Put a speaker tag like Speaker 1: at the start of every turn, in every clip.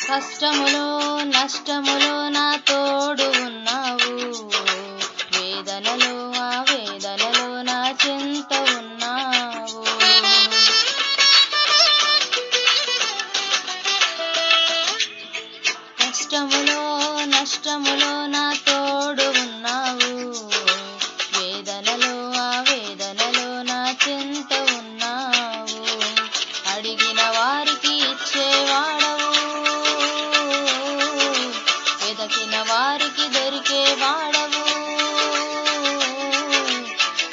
Speaker 1: కష్టములో నష్టములో నా తోడు ఉన్నావు, వేదనలో ఆ వేదనలో నా చింత ఉన్నావు. కష్టములో నష్టములో నా తోడు ఉన్నావు, వేదనలో ఆ వేదనలో నా చింత ఉన్నావు. అడిగిన వారికి ఇచ్చేవాడవు, వెదకిన వారికి దొరికేవాడవు.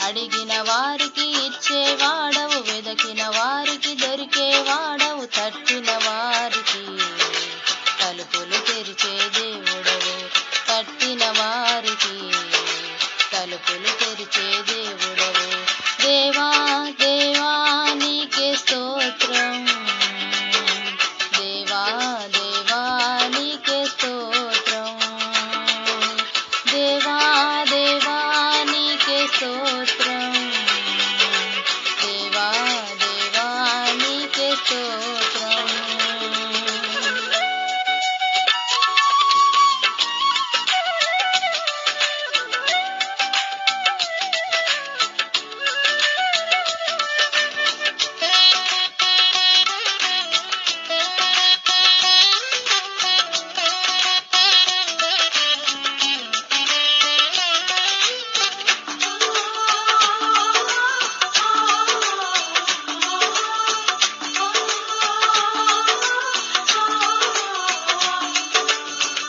Speaker 1: అడిగిన వారికి ఇచ్చేవాడవు, వెదకిన వారికి దొరికేవాడవు. తట్టిన వారికి తలుపులు తెరిచే దేవుడవు, తట్టిన వారికి తలుపులు తెరిచే దేవుడవు. దేవా దేవా నీకే స్తోత్రం, దేవా దేవా నీకే స్తోత్రం, దేవా దేవా నీకే స్తోత్రం, దేవా దేవా నీకే స్తోత్రం.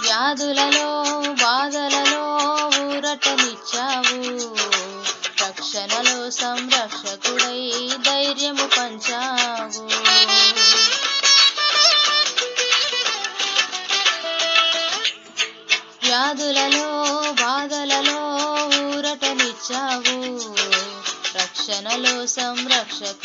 Speaker 1: వ్యాధులలో బాధలలో ఊరటనిచ్చావు, రక్షణలో సంరక్షకుడై ధైర్యము పంచావు. వ్యాధులలో బాధలలో ఊరటనిచ్చావు, రక్షణలో సంరక్షకుడై